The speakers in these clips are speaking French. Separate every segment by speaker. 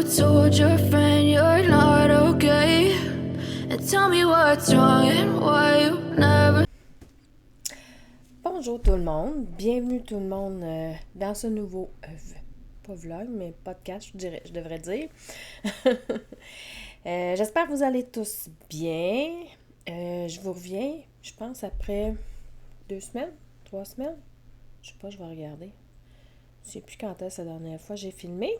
Speaker 1: told your friend you're not okay? And tell me what's wrong and why you never.
Speaker 2: Bonjour tout le monde, bienvenue tout le monde dans ce nouveau, pas vlog, mais podcast, je devrais dire. J'espère que vous allez tous bien. Je vous reviens, je pense, après 2 semaines, 3 semaines. Je sais pas, je vais regarder. Je sais plus quand est-ce la dernière fois j'ai filmé.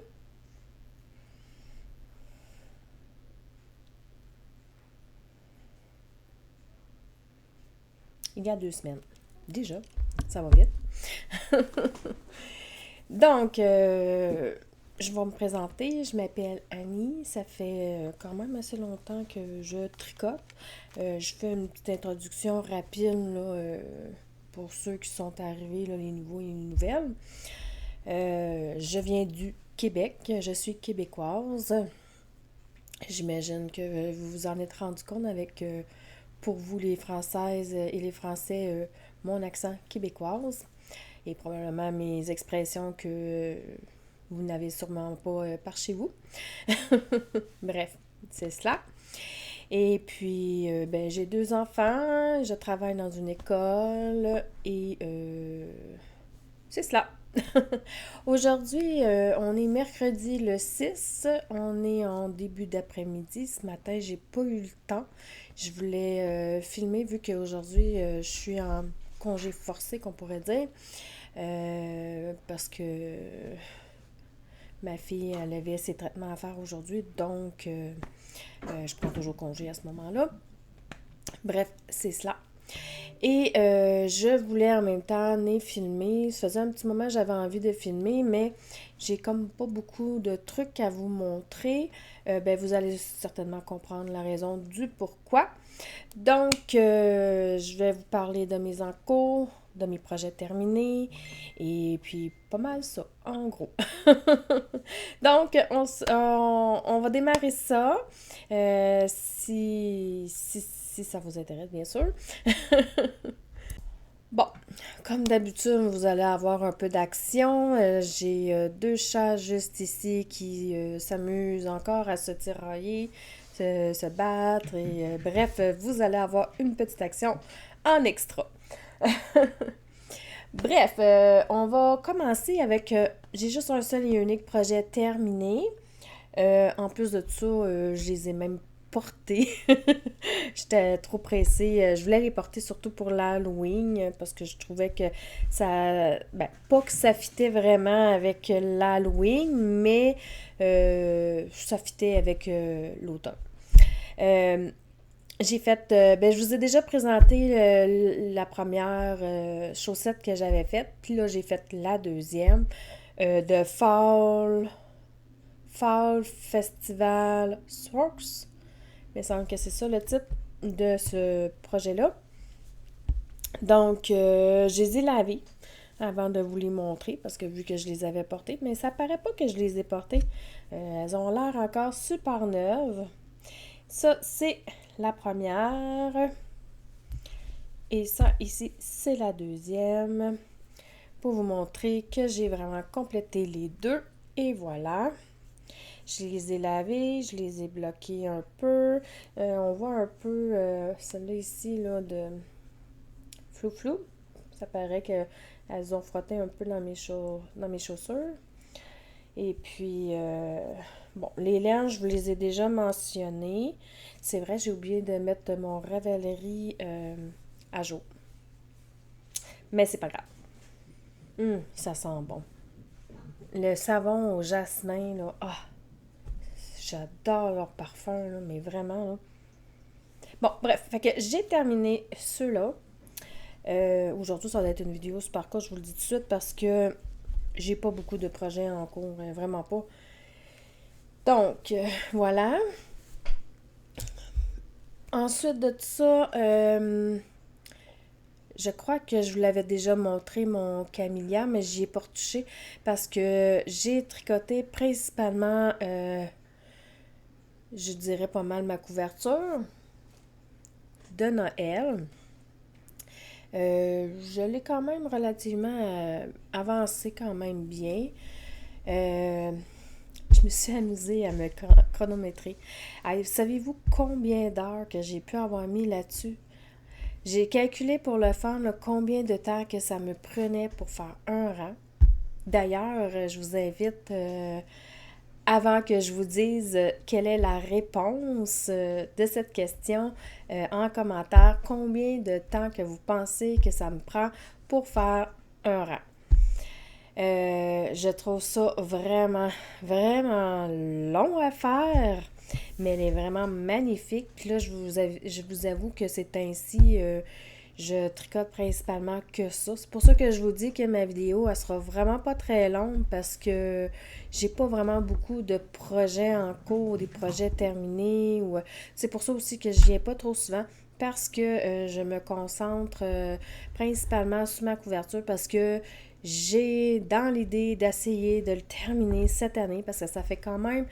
Speaker 2: Il y a 2 semaines. Déjà, ça va vite. Donc, je vais me présenter. Je m'appelle Annie. Ça fait quand même assez longtemps que je tricote. Je fais une petite introduction rapide là, pour ceux qui sont arrivés, là, les nouveaux et les nouvelles. Je viens du Québec. Je suis québécoise. J'imagine que vous vous en êtes rendu compte avec, pour vous les Françaises et les Français, mon accent québécoise. Et probablement mes expressions que vous n'avez sûrement pas par chez vous. Bref, c'est cela. Et puis, ben, j'ai 2 enfants, je travaille dans une école et c'est cela. Aujourd'hui, on est mercredi le 6, on est en début d'après-midi. Ce matin, j'ai pas eu le temps. Je voulais filmer vu qu'aujourd'hui, je suis en congé forcé, qu'on pourrait dire. Parce que ma fille, elle avait ses traitements à faire aujourd'hui, donc je prends toujours congé à ce moment-là. Bref, c'est cela. Et je voulais en même temps filmer. Ça faisait un petit moment que j'avais envie de filmer, mais j'ai comme pas beaucoup de trucs à vous montrer. Ben, vous allez certainement comprendre la raison du pourquoi. Donc, je vais vous parler de mes encours, de mes projets terminés, et puis pas mal ça, en gros. Donc, on va démarrer ça, si ça vous intéresse, bien sûr. Bon, comme d'habitude, vous allez avoir un peu d'action. J'ai 2 chats juste ici qui s'amusent encore à se tirailler, se battre. Et bref, vous allez avoir une petite action en extra. Bref, on va commencer avec... j'ai juste un seul et unique projet terminé. En plus de ça, je les ai même portés. J'étais trop pressée. Je voulais les porter surtout pour l'Halloween parce que je trouvais que ça... Ben, pas que ça fitait vraiment avec l'Halloween, mais ça fitait avec l'automne. J'ai fait... ben, je vous ai déjà présenté la première chaussette que j'avais faite. Puis là, j'ai fait la deuxième de Fall Festival Sworks. Il me semble que c'est ça le titre de ce projet-là. Donc, je les ai lavés avant de vous les montrer parce que vu que je les avais portées, mais ça paraît pas que je les ai portées. Elles ont l'air encore super neuves. Ça, c'est la première. Et ça, ici, c'est la deuxième. Pour vous montrer que j'ai vraiment complété les deux. Et voilà. Je les ai lavés, je les ai bloqués un peu. On voit un peu celle-là ici, là, de flou-flou. Ça paraît qu'elles ont frotté un peu dans mes chaussures. Et puis, bon, les laines, je vous les ai déjà mentionnées. C'est vrai, j'ai oublié de mettre mon Ravelry à jour. Mais c'est pas grave. Ça sent bon. Le savon au jasmin, là, j'adore leur parfum, là, mais vraiment, là. Bon, bref, fait que j'ai terminé ceux-là. Aujourd'hui, ça va être une vidéo super courte, je vous le dis tout de suite, parce que j'ai pas beaucoup de projets en cours, vraiment pas. Donc, voilà. Ensuite de tout ça, je crois que je vous l'avais déjà montré, mon camélia, mais j'y ai pas retouché parce que j'ai tricoté principalement, je dirais pas mal ma couverture de Noël. Je l'ai quand même relativement avancé quand même bien. Je me suis amusée à me chronométrer. Savez-vous combien d'heures que j'ai pu avoir mis là-dessus? J'ai calculé pour le faire là, combien de temps que ça me prenait pour faire un rang. D'ailleurs, je vous invite, avant que je vous dise quelle est la réponse de cette question, en commentaire, combien de temps que vous pensez que ça me prend pour faire un rang. Je trouve ça vraiment, vraiment long à faire, mais elle est vraiment magnifique. Puis là, je vous avoue que c'est ainsi, je tricote principalement que ça. C'est pour ça que je vous dis que ma vidéo, elle sera vraiment pas très longue parce que j'ai pas vraiment beaucoup de projets en cours, des projets terminés. C'est pour ça aussi que je viens pas trop souvent parce que je me concentre principalement sur ma couverture parce que j'ai dans l'idée d'essayer de le terminer cette année parce que ça fait quand même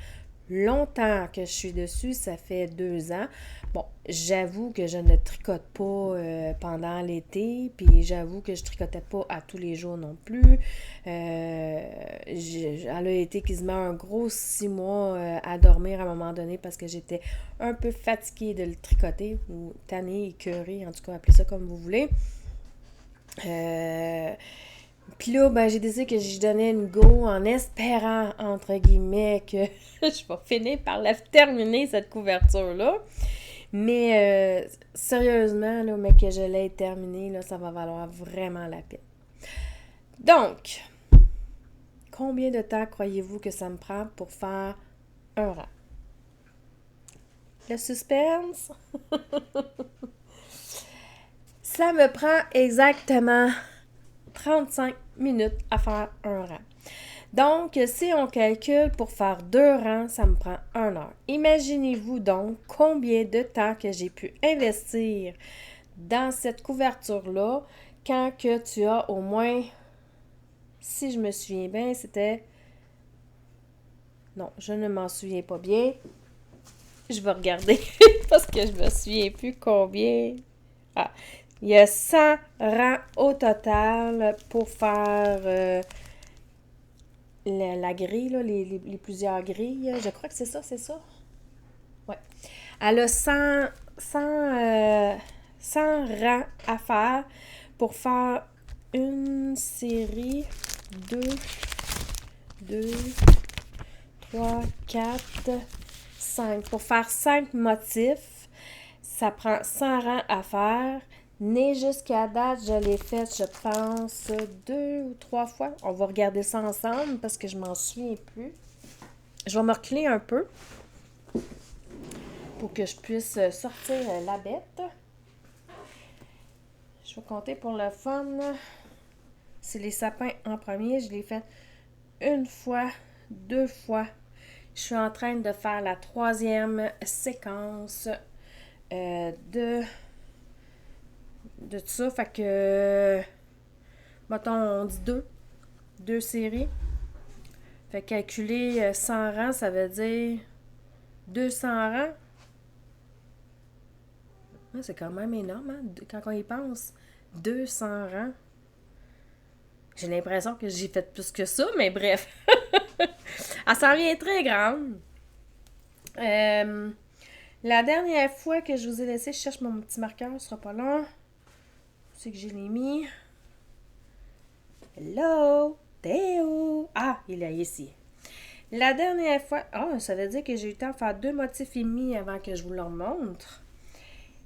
Speaker 2: longtemps que je suis dessus, ça fait 2 ans. Bon, j'avoue que je ne tricote pas pendant l'été, puis j'avoue que je tricotais pas à tous les jours non plus. Elle a été quasiment un gros 6 mois à dormir à un moment donné parce que j'étais un peu fatiguée de le tricoter, ou tannée, écœurée, en tout cas, appelez ça comme vous voulez. Puis là, ben, j'ai décidé que je donnais une go en espérant, entre guillemets, que je vais finir par la terminer, cette couverture-là. Mais sérieusement, là, mais que je l'ai terminée, là, ça va valoir vraiment la peine. Donc, combien de temps croyez-vous que ça me prend pour faire un rang? Le suspense? Ça me prend exactement 35 minutes à faire un rang. Donc, si on calcule pour faire 2 rangs, ça me prend 1 heure. Imaginez-vous donc combien de temps que j'ai pu investir dans cette couverture-là quand que tu as au moins, si je me souviens bien, c'était... Non, je ne m'en souviens pas bien. Je vais regarder parce que je me souviens plus combien... Ah, il y a 100 rangs au total pour faire la grille, là, les plusieurs grilles. Je crois que c'est ça. Ouais. Elle a 100 rangs à faire pour faire une série, 2, 3, 4, 5. Pour faire 5 motifs, ça prend 100 rangs à faire. Né jusqu'à date, je l'ai faite, je pense, 2 ou 3 fois. On va regarder ça ensemble parce que je m'en souviens plus. Je vais me reculer un peu pour que je puisse sortir la bête. Je vais compter pour le fun. C'est les sapins en premier. Je l'ai fait 1 fois, 2 fois. Je suis en train de faire la 3e séquence de tout ça. Fait que, mettons, on dit 2 séries. Fait que calculer 100 rangs, ça veut dire 200 rangs. C'est quand même énorme, hein? Quand on y pense. 200 rangs. J'ai l'impression que j'ai fait plus que ça, mais bref. Elle s'en vient très grande. La dernière fois que je vous ai laissé, je cherche mon petit marqueur, ce sera pas long. C'est que je l'ai mis. Hello! T'es où? Ah, il est ici. La dernière fois... Ah, ça veut dire que j'ai eu le temps de faire 2 motifs et demi avant que je vous le remontre.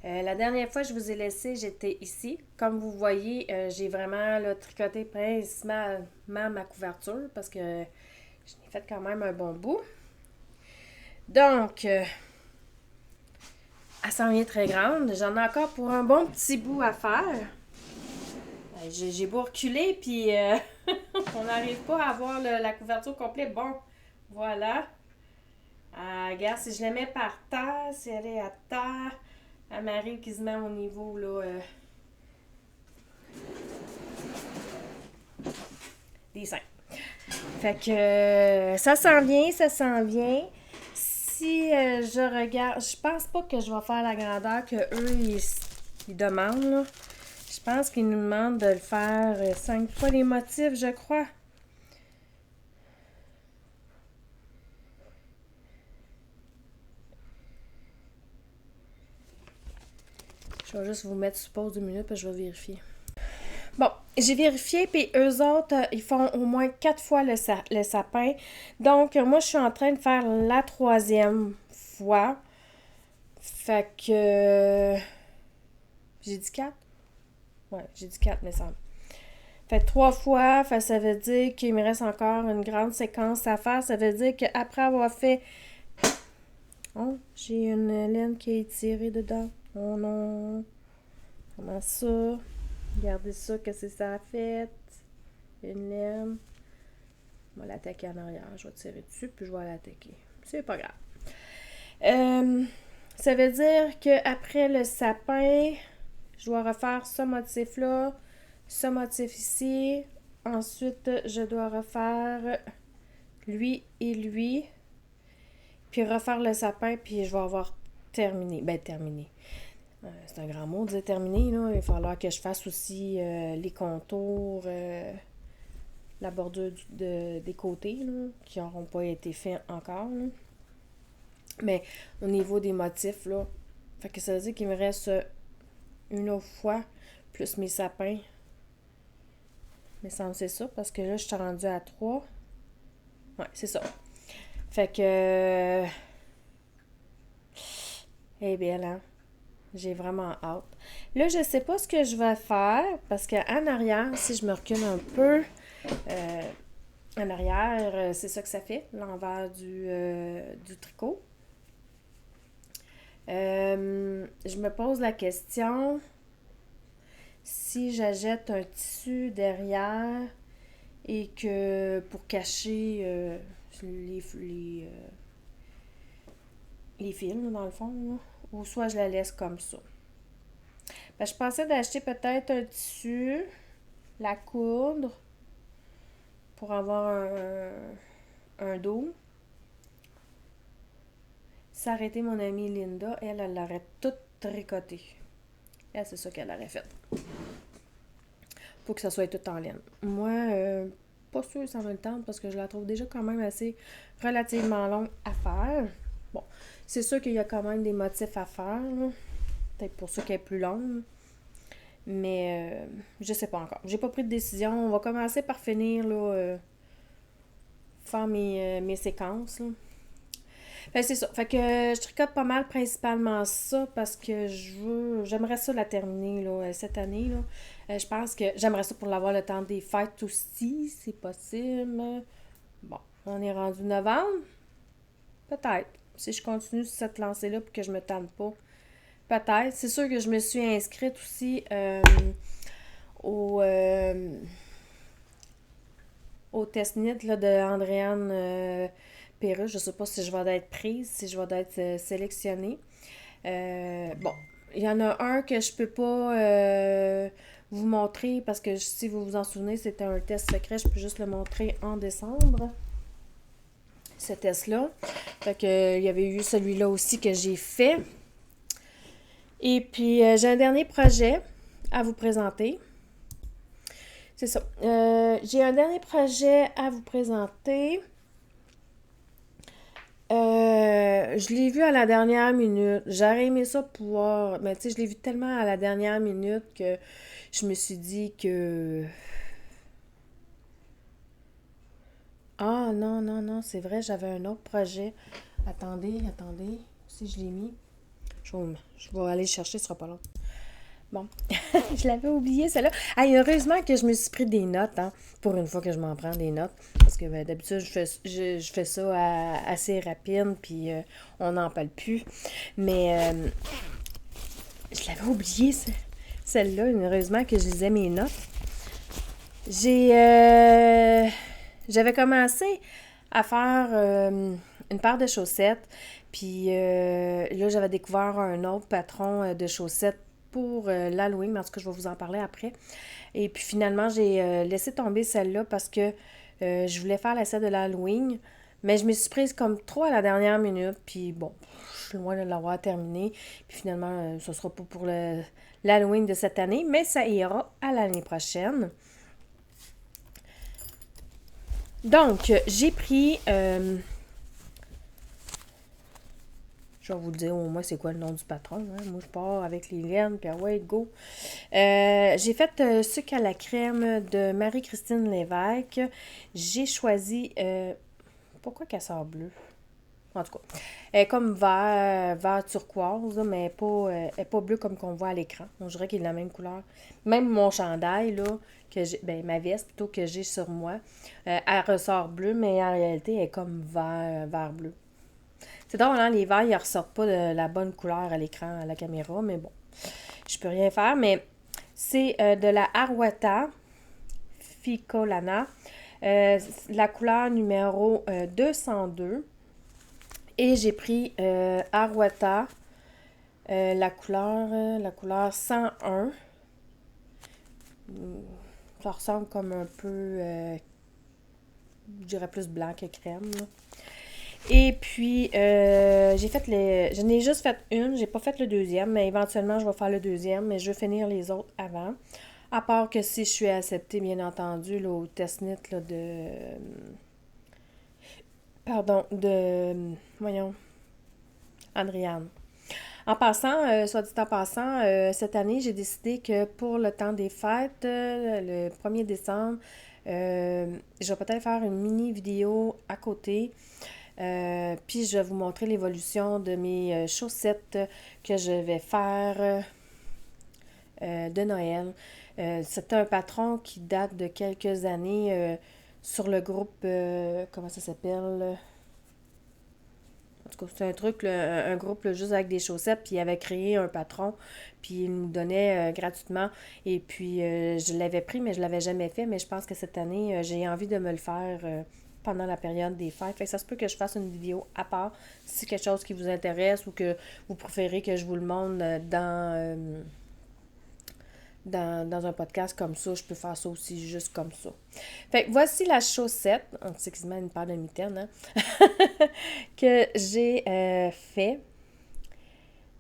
Speaker 2: La dernière fois que je vous ai laissé, j'étais ici. Comme vous voyez, j'ai vraiment là, tricoté principalement ma couverture parce que je l'ai fait quand même un bon bout. Donc, elle s'en vient très grande. J'en ai encore pour un bon petit bout à faire. J'ai beau reculer, puis on n'arrive pas à avoir la couverture complète. Bon, voilà. Regarde, si je la mets par terre, si elle est à terre, elle m'arrive quasiment au niveau, là, des seins. Fait que ça s'en vient. Si je regarde, je pense pas que je vais faire la grandeur que eux ils demandent, là. Je pense qu'ils nous demandent de le faire 5 fois les motifs, je crois. Je vais juste vous mettre sur pause 2 minutes, puis je vais vérifier. Bon, j'ai vérifié, puis eux autres, ils font au moins 4 fois le sapin. Donc, moi, je suis en train de faire la 3e fois. Fait que... j'ai dit 4? Ouais, j'ai dit 4, mais ça. Fait 3 fois, ça veut dire qu'il me reste encore une grande séquence à faire. Ça veut dire qu'après avoir fait... Oh, j'ai une laine qui est tirée dedans. Oh non! Comment ça? Regardez ça, qu'est-ce que ça a fait? Une laine. Je vais l'attaquer en arrière. Je vais tirer dessus, puis je vais l'attaquer. C'est pas grave. Ça veut dire qu'après le sapin, je dois refaire ce motif-là, ce motif ici. Ensuite, je dois refaire lui et lui. Puis refaire le sapin, puis je vais avoir terminé. Ben, terminé. C'est un grand mot de dire terminé, là. Il va falloir que je fasse aussi les contours, la bordure des côtés, là, qui n'auront pas été faits encore, là. Mais au niveau des motifs, là, fait que ça veut dire qu'il me reste une autre fois, plus mes sapins. Mais ça me c'est ça, parce que là, je suis rendue à 3. Ouais, c'est ça. Fait que... elle est belle, hein? J'ai vraiment hâte. Là, je sais pas ce que je vais faire, parce qu'en arrière, si je me recule un peu, en arrière, c'est ça que ça fait, l'envers du tricot. Je me pose la question si j'achète un tissu derrière et que pour cacher les fils, dans le fond, là, ou soit je la laisse comme ça. Ben, je pensais d'acheter peut-être un tissu, la coudre, pour avoir un dos. S'arrêter mon amie Linda, elle l'aurait toute tricotée. Elle, c'est ça qu'elle aurait fait. Faut que ça soit tout en laine. Moi, pas sûr que ça va le temps parce que je la trouve déjà quand même assez relativement longue à faire. Bon, c'est sûr qu'il y a quand même des motifs à faire, là. Peut-être pour ça qu'elle est plus longue. Mais je sais pas encore. J'ai pas pris de décision. On va commencer par finir, là, faire mes séquences, là. Fait que c'est ça. Fait que je tricote pas mal principalement ça parce que j'aimerais ça la terminer là, cette année. Là. Je pense que j'aimerais ça pour l'avoir le temps des fêtes aussi, c'est possible. Bon, on est rendu novembre. Peut-être. Si je continue sur cette lancée-là pour que je me tanne pas. Peut-être. C'est sûr que je me suis inscrite aussi au test NIT là, de Andréane Perrus. Je ne sais pas si je vais être prise, si je vais être sélectionnée. Bon, il y en a un que je peux pas vous montrer parce que si vous vous en souvenez, c'était un test secret. Je peux juste le montrer en décembre. Ce test-là. Fait que il y avait eu celui-là aussi que j'ai fait. Et puis, j'ai un dernier projet à vous présenter. C'est ça. J'ai un dernier projet à vous présenter. Je l'ai vu à la dernière minute. J'aurais aimé ça pouvoir... Mais tu sais, je l'ai vu tellement à la dernière minute que je me suis dit que... Ah, non, non, non, c'est vrai, j'avais un autre projet. Attendez. Si je l'ai mis... Je vais aller le chercher, ce sera pas long. Bon, je l'avais oublié, celle-là. Ah, heureusement que je me suis pris des notes, hein, pour une fois que je m'en prends des notes. Parce que ben, d'habitude, je fais ça assez rapide, puis on n'en parle plus. Mais je l'avais oublié, celle-là. Heureusement que je lisais mes notes. J'avais commencé à faire une paire de chaussettes. Puis là, j'avais découvert un autre patron de chaussettes pour l'Halloween, mais en tout cas, je vais vous en parler après. Et puis finalement, j'ai laissé tomber celle-là parce que je voulais faire la set de l'Halloween, mais je me suis prise comme trop à la dernière minute, puis bon, je suis loin de l'avoir terminé. Puis finalement, ce sera pas pour l'Halloween de cette année, mais ça ira à l'année prochaine. Donc, j'ai pris... je Je vais vous le dire au moins c'est quoi le nom du patron. Hein. Moi, je pars avec les laines, puis ouais, go. J'ai fait sucre à la crème de Marie-Christine Lévesque. J'ai choisi... pourquoi qu'elle sort bleue? En tout cas, elle est comme vert turquoise, là, mais elle est pas bleue comme qu'on voit à l'écran. On dirait qu'il est de la même couleur. Même mon chandail, là, ma veste plutôt que j'ai sur moi, elle ressort bleue, mais en réalité, elle est comme vert bleu. C'est drôle, hein, les verts, ils ne ressortent pas de la bonne couleur à l'écran, à la caméra, mais bon, je peux rien faire. Mais c'est de la Arwata Ficolana, la couleur numéro 202. Et j'ai pris Arwata, la couleur 101. Ça ressemble comme un peu, je dirais plus blanc que crème. Là. Et puis, je n'ai juste fait une, j'ai pas fait le deuxième, mais éventuellement, je vais faire le deuxième, mais je vais finir les autres avant. À part que si je suis acceptée, bien entendu, là, au TestNet là, voyons, Andréane. En passant, soit dit en passant, cette année, j'ai décidé que pour le temps des fêtes, le 1er décembre, je vais peut-être faire une mini vidéo à côté. Puis je vais vous montrer l'évolution de mes chaussettes que je vais faire de Noël. C'est un patron qui date de quelques années sur le groupe, comment ça s'appelle? En tout cas, c'est un truc, là, un groupe là, juste avec des chaussettes, puis il avait créé un patron, puis il nous donnait gratuitement. Et puis, je l'avais pris, mais je l'avais jamais fait. Mais je pense que cette année, j'ai envie de me le faire pendant la période des fêtes. Fait que ça se peut que je fasse une vidéo à part, si c'est quelque chose qui vous intéresse ou que vous préférez que je vous le montre dans un podcast comme ça, je peux faire ça aussi juste comme ça. Fait que voici la chaussette, c'est quasiment une paire de mitaines, hein, que j'ai fait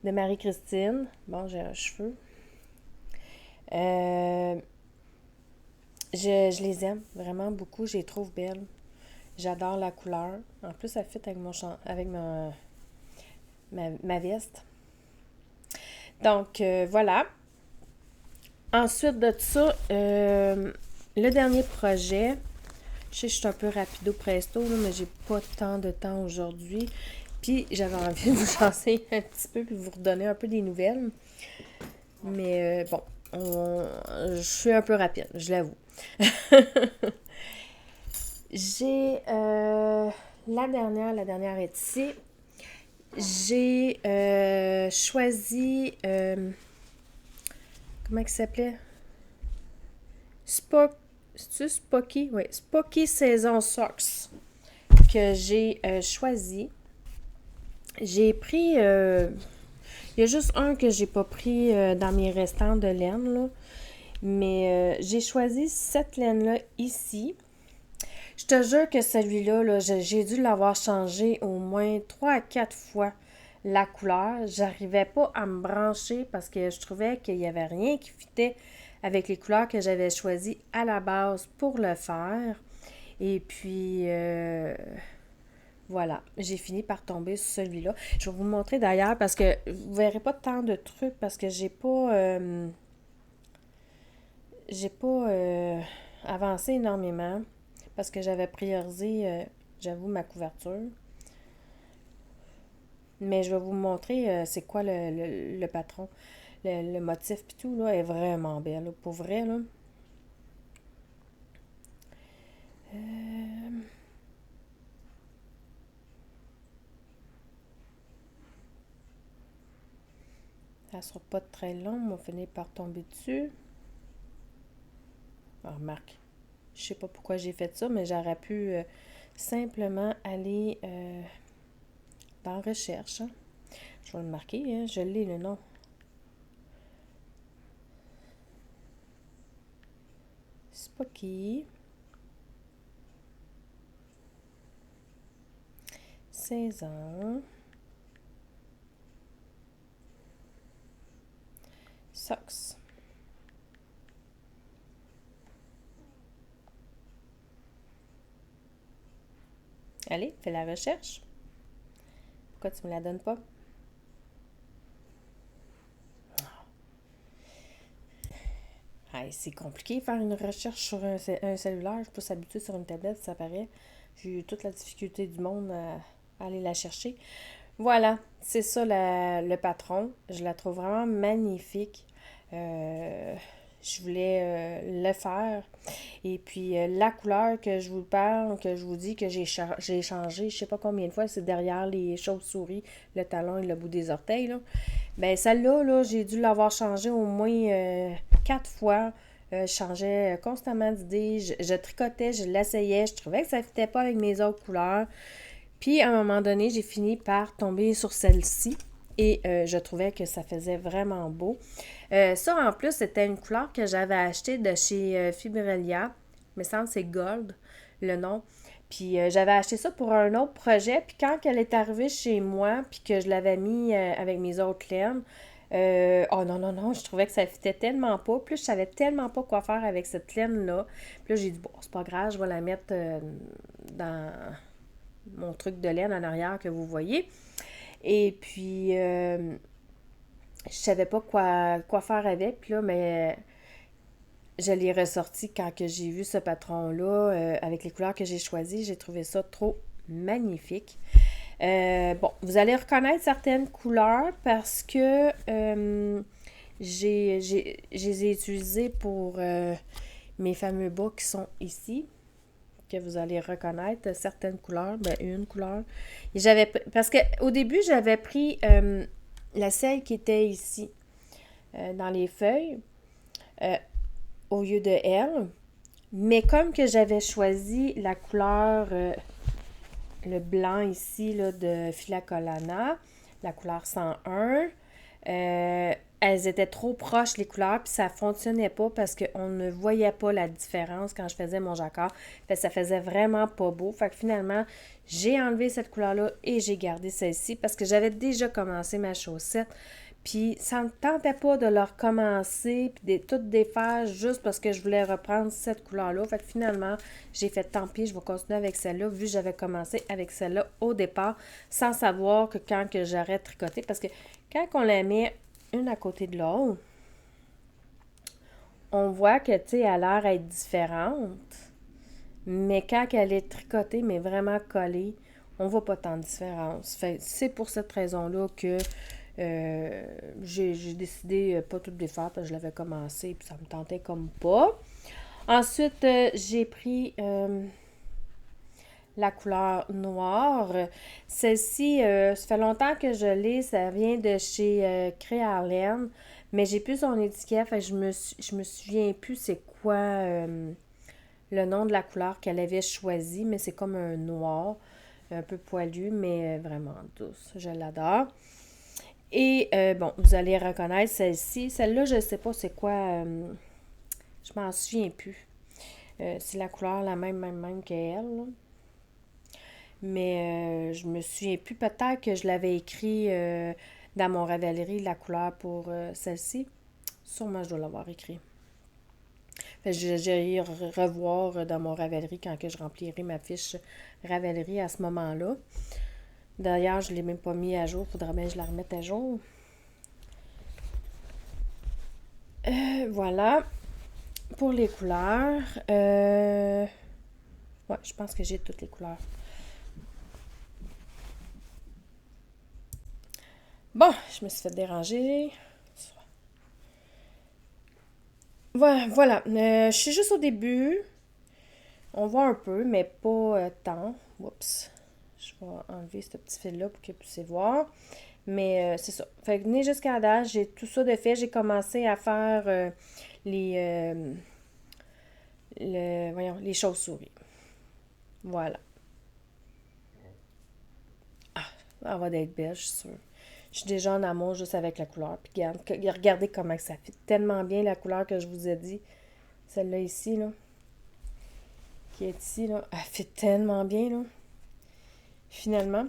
Speaker 2: de Marie-Christine. Bon, j'ai un cheveu. Je les aime vraiment beaucoup, je les trouve belles. J'adore la couleur. En plus, ça fit avec ma veste. Donc, voilà. Ensuite de ça, le dernier projet, je sais que je suis un peu rapido presto, là, mais j'ai pas tant de temps aujourd'hui. Puis j'avais envie de vous lancer un petit peu puis vous redonner un peu des nouvelles. Mais bon, je suis un peu rapide, je l'avoue. J'ai la dernière est ici. J'ai choisi comment il s'appelait? C'est-tu Spocky? Oui, Spocky Saison Socks que j'ai choisi. J'ai pris... il y a juste un que j'ai pas pris dans mes restants de laine, là. Mais j'ai choisi cette laine-là ici. Je te jure que celui-là, là, j'ai dû l'avoir changé au moins 3 à 4 fois la couleur. J'arrivais pas à me brancher parce que je trouvais qu'il n'y avait rien qui fitait avec les couleurs que j'avais choisies à la base pour le faire. Et puis, voilà, j'ai fini par tomber sur celui-là. Je vais vous montrer d'ailleurs parce que vous verrez pas tant de trucs parce que j'ai pas avancé énormément parce que j'avais priorisé, j'avoue, ma couverture. Mais je vais vous montrer c'est quoi le patron. Le motif puis tout, là, est vraiment belle. Là, pour vrai, là. Ça sera pas très long, on va finir par tomber dessus. Ah, remarque, je sais pas pourquoi j'ai fait ça, mais j'aurais pu simplement aller dans recherche. Hein. Je vais le marquer, hein, je l'ai le nom. Spocky. Saison. Socks. Allez, fais la recherche. Pourquoi tu me la donnes pas? Hey, c'est compliqué faire une recherche sur un cellulaire. Je suis pas habituée sur une tablette, ça paraît. J'ai eu toute la difficulté du monde à aller la chercher. Voilà, c'est ça le patron. Je la trouve vraiment magnifique. Euh, je voulais le faire. Et puis la couleur que je vous parle, que je vous dis que j'ai changé, je sais pas combien de fois, c'est derrière les chauves-souris, le talon et le bout des orteils. Là. Ben celle-là, là, j'ai dû l'avoir changée au moins 4 fois. Je changeais constamment d'idée. Je tricotais, je l'essayais. Je trouvais que ça ne fitait pas avec mes autres couleurs. Puis, à un moment donné, j'ai fini par tomber sur celle-ci. Et je trouvais que ça faisait vraiment beau. Ça, en plus, c'était une couleur que j'avais achetée de chez Fibrelia. Il me semble que c'est Gold, le nom. Puis j'avais acheté ça pour un autre projet. Puis quand elle est arrivée chez moi, puis que je l'avais mis avec mes autres laines, oh non, non, non, je trouvais que ça fitait tellement pas. Plus je savais tellement pas quoi faire avec cette laine-là. Puis là, j'ai dit, bon, c'est pas grave, je vais la mettre dans mon truc de laine en arrière que vous voyez. Et puis, je savais pas quoi faire avec. Puis là, mais je l'ai ressorti quand que j'ai vu ce patron-là avec les couleurs que j'ai choisies. J'ai trouvé ça trop magnifique. Bon, vous allez reconnaître certaines couleurs parce que je les ai utilisées pour mes fameux bas qui sont ici, que vous allez reconnaître certaines couleurs, ben une couleur. Et parce qu'au début, j'avais pris la celle qui était ici, dans les feuilles, au lieu de elle. Mais comme que j'avais choisi la couleur, le blanc ici là, de Filacolana, la couleur 101, elles étaient trop proches les couleurs, puis ça ne fonctionnait pas parce qu'on ne voyait pas la différence quand je faisais mon jacquard. Fait que ça faisait vraiment pas beau. Fait que finalement, j'ai enlevé cette couleur-là et j'ai gardé celle-ci parce que j'avais déjà commencé ma chaussette. Puis ça ne me tentait pas de le recommencer puis de tout défaire juste parce que je voulais reprendre cette couleur-là. Fait que finalement, j'ai fait tant pis, je vais continuer avec celle-là, vu que j'avais commencé avec celle-là au départ, sans savoir que quand que j'aurais tricoté. Parce que quand on la met une à côté de l'autre, on voit que, tu sais, elle a l'air d'être différente. Mais quand elle est tricotée, mais vraiment collée, on ne voit pas tant de différence. Fait, c'est pour cette raison-là que j'ai décidé pas tout défaire parce que je l'avais commencé puis ça me tentait comme pas. Ensuite, j'ai pris la couleur noire. Celle-ci, ça fait longtemps que je l'ai. Ça vient de chez Créarlène. Mais j'ai plus son étiquette. Fait que je me souviens plus c'est quoi le nom de la couleur qu'elle avait choisi. Mais c'est comme un noir. Un peu poilu, mais vraiment douce. Je l'adore. Et bon, vous allez reconnaître celle-ci. Celle-là, je ne sais pas c'est quoi. Je m'en souviens plus. C'est la couleur la même qu'elle. Là. Mais je me souviens plus. Peut-être que je l'avais écrit dans mon Ravelry, la couleur pour celle-ci. Sûrement, je dois l'avoir écrit. Fait que j'ai revoir dans mon Ravelry quand que je remplirai ma fiche Ravelry à ce moment-là. D'ailleurs, je ne l'ai même pas mis à jour. Il faudrait bien que je la remette à jour. Voilà. Pour les couleurs. Ouais, je pense que j'ai toutes les couleurs. Bon, je me suis fait déranger. Voilà. Je suis juste au début. On voit un peu, mais pas tant. Oups. Je vais enlever ce petit fil-là pour que vous puissiez voir. Mais c'est ça. Fait que venez jusqu'à la date, j'ai tout ça de fait. J'ai commencé à faire les chauves-souris. Voilà. Ah, elle va d'être belle, je suis sûre. Je suis déjà en amour juste avec la couleur. Puis regardez comment ça fait tellement bien la couleur que je vous ai dit. Celle-là ici, là. Qui est ici, là. Elle fait tellement bien, là. Finalement.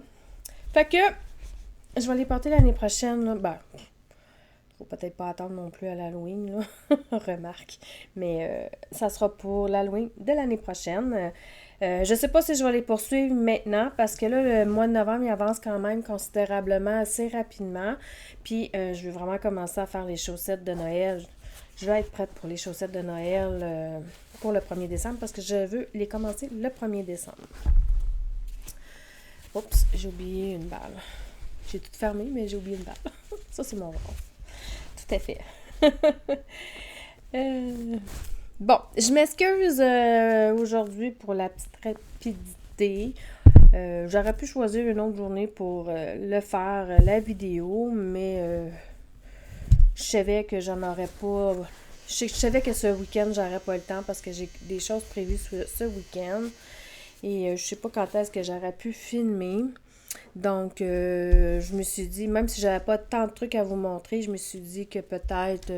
Speaker 2: Fait que je vais les porter l'année prochaine, là. Ben, faut peut-être pas attendre non plus à l'Halloween, là. Remarque. Mais ça sera pour l'Halloween de l'année prochaine. Je sais pas si je vais les poursuivre maintenant parce que là, le mois de novembre, il avance quand même considérablement assez rapidement. Puis, je vais vraiment commencer à faire les chaussettes de Noël. je vais être prête pour les chaussettes de Noël pour le 1er décembre parce que je veux les commencer le 1er décembre. Oups, j'ai oublié une balle. J'ai tout fermé, mais j'ai oublié une balle. Ça, c'est mon rôle. Tout à fait. Bon, je m'excuse aujourd'hui pour la petite rapidité. J'aurais pu choisir une autre journée pour le faire, la vidéo, mais je savais que j'en aurais pas. Je savais que ce week-end, j'aurais pas le temps parce que j'ai des choses prévues ce week-end. Et je sais pas quand est-ce que j'aurais pu filmer. Donc, je me suis dit, même si j'avais pas tant de trucs à vous montrer, je me suis dit que peut-être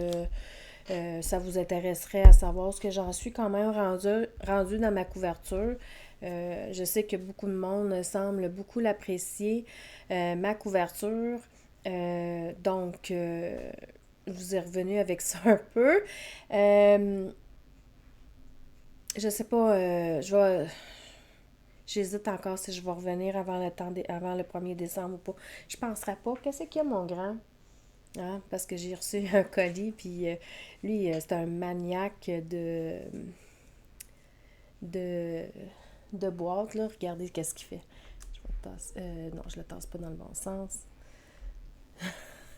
Speaker 2: ça vous intéresserait à savoir ce que j'en suis quand même rendu dans ma couverture. Je sais que beaucoup de monde semble beaucoup l'apprécier, ma couverture. Donc, je vous ai revenu avec ça un peu. Je sais pas, j'hésite encore si je vais revenir avant le 1er décembre ou pas. Je penserais pas. Qu'est-ce qu'il y a, mon grand? Hein? Parce que j'ai reçu un colis, puis lui, c'est un maniaque de, de boîte, là. Regardez qu'est-ce qu'il fait. Je vais le tasser. Non, je le tasse pas dans le bon sens.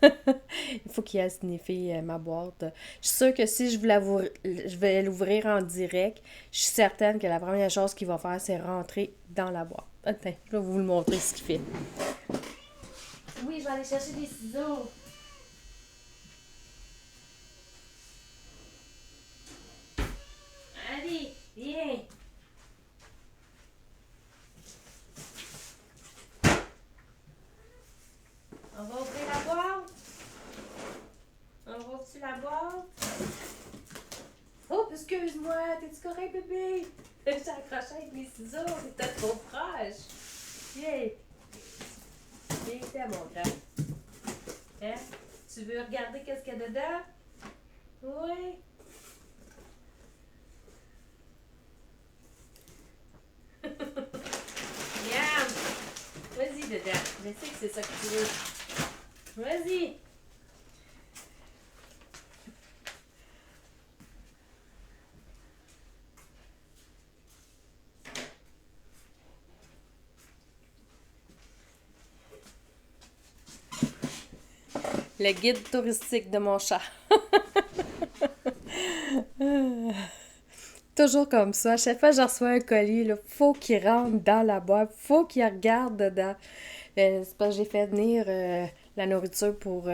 Speaker 2: Il faut qu'il aille sniffer ma boîte. Je suis sûre que si je vais l'ouvrir en direct, je suis certaine que la première chose qu'il va faire, c'est rentrer dans la boîte. Attends, je vais vous le montrer ce qu'il fait. Oui, je vais aller chercher des ciseaux. Allez, viens. On va ouvrir la boîte. On va ouvrir la boîte. Oh, excuse-moi, t'es-tu correct, bébé? J'ai accroché avec mes ciseaux, c'était trop proche. Viens. Viens ici, mon grand. Hein? Tu veux regarder qu'est-ce qu'il y a dedans? Oui. Regarde. Vas-y dedans. Je sais que c'est ça que tu veux. Vas-y. Le guide touristique de mon chat. Toujours comme ça. À chaque fois que je reçois un colis, il faut qu'il rentre dans la boîte. Faut qu'il regarde dedans. C'est parce que j'ai fait venir la nourriture pour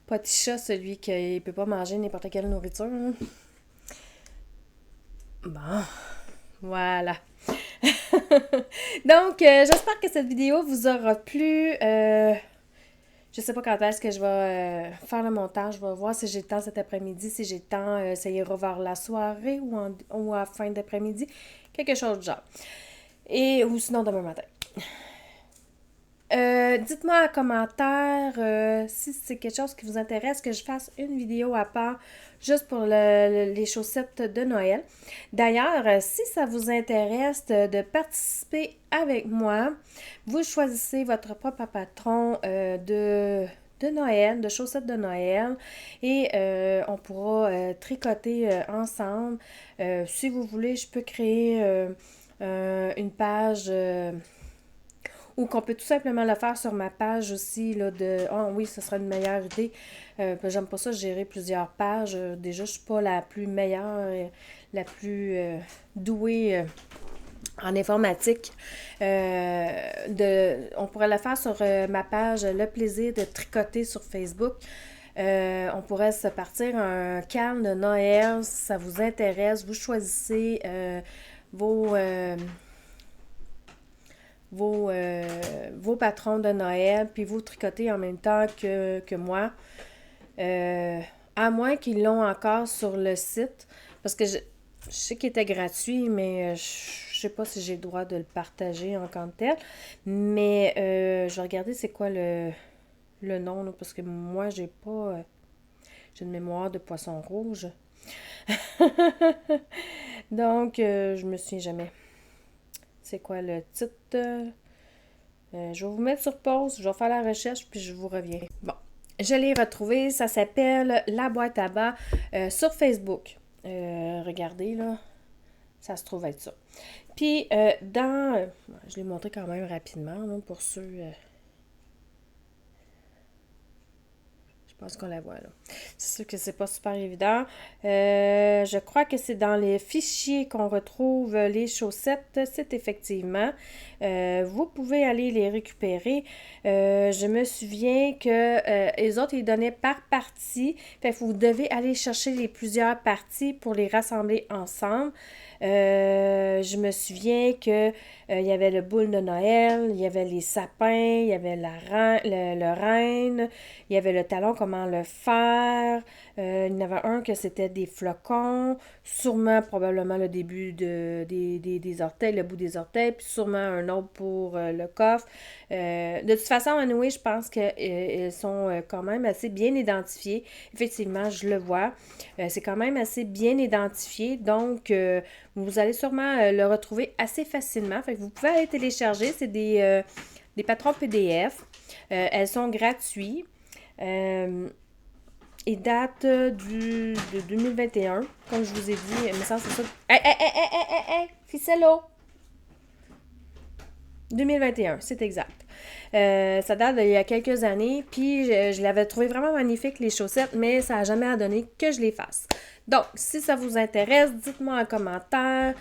Speaker 2: Petit Chat, celui qui ne peut pas manger n'importe quelle nourriture. Hein. Bon, voilà. Donc, j'espère que cette vidéo vous aura plu. Je sais pas quand est-ce que je vais faire le montage. Je vais voir si j'ai le temps cet après-midi. Si j'ai le temps, ça ira vers la soirée ou à la fin d'après-midi. Quelque chose du genre. Ou sinon demain matin. Dites-moi en commentaire si c'est quelque chose qui vous intéresse, que je fasse une vidéo à part juste pour les chaussettes de Noël. D'ailleurs, si ça vous intéresse de participer avec moi, vous choisissez votre propre patron de Noël, de chaussettes de Noël et on pourra tricoter ensemble. Si vous voulez, je peux créer une page... ou qu'on peut tout simplement le faire sur ma page aussi, là, oui, ce serait une meilleure idée. J'aime pas ça, gérer plusieurs pages. Déjà, je suis pas la plus meilleure, la plus douée en informatique. On pourrait le faire sur ma page Le plaisir de tricoter sur Facebook. On pourrait se partir un calme de Noël, si ça vous intéresse. Vous choisissez vos patrons de Noël, puis vous tricotez en même temps que moi. À moins qu'ils l'ont encore sur le site, parce que je sais qu'il était gratuit, mais je sais pas si j'ai le droit de le partager en tant que tel. Mais je vais regarder c'est quoi le nom, là, parce que moi, j'ai pas... j'ai une mémoire de poisson rouge. Donc, je me souviens jamais. C'est quoi le titre? Je vais vous mettre sur pause, je vais faire la recherche, puis je vous reviens. Bon, je l'ai retrouvé, ça s'appelle La Boîte à bas sur Facebook. Regardez là, ça se trouve être ça. Puis je l'ai montré quand même rapidement là, pour ceux... Je pense qu'on la voit là. C'est sûr que c'est pas super évident. Je crois que c'est dans les fichiers qu'on retrouve les chaussettes. C'est effectivement. Vous pouvez aller les récupérer. Je me souviens que les autres, ils donnaient par partie. Fait que vous devez aller chercher les plusieurs parties pour les rassembler ensemble. Je me souviens que il y avait le boule de Noël, il y avait les sapins, il y avait le renne, il y avait le talon, comment le faire. Il y en avait un que c'était des flocons, sûrement probablement le début des orteils, le bout des orteils, puis sûrement un autre pour le coffre. De toute façon, anyway, je pense qu'elles sont quand même assez bien identifiées. Effectivement, je le vois. C'est quand même assez bien identifié, donc vous allez sûrement le retrouver assez facilement. Fait que vous pouvez aller télécharger. C'est des patrons PDF. Elles sont gratuites. Ils datent de 2021, comme je vous ai dit. Mais ça, c'est ça. Hey, Ficello! 2021, c'est exact. Ça date d'il y a quelques années, puis je l'avais trouvé vraiment magnifique, les chaussettes, mais ça n'a jamais donné que je les fasse. Donc, si ça vous intéresse, dites-moi en commentaire.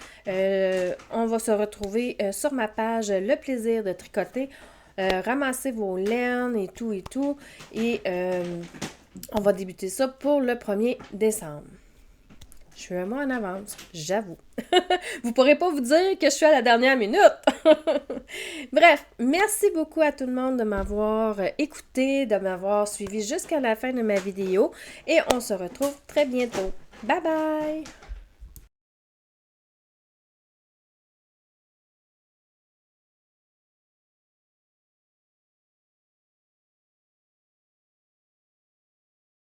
Speaker 2: On va se retrouver sur ma page Le plaisir de tricoter. Ramassez vos laines et tout. Et on va débuter ça pour le 1er décembre. Je suis un mois en avance, j'avoue. Vous ne pourrez pas vous dire que je suis à la dernière minute. Bref, merci beaucoup à tout le monde de m'avoir écouté, de m'avoir suivi jusqu'à la fin de ma vidéo. Et on se retrouve très bientôt. Bye bye!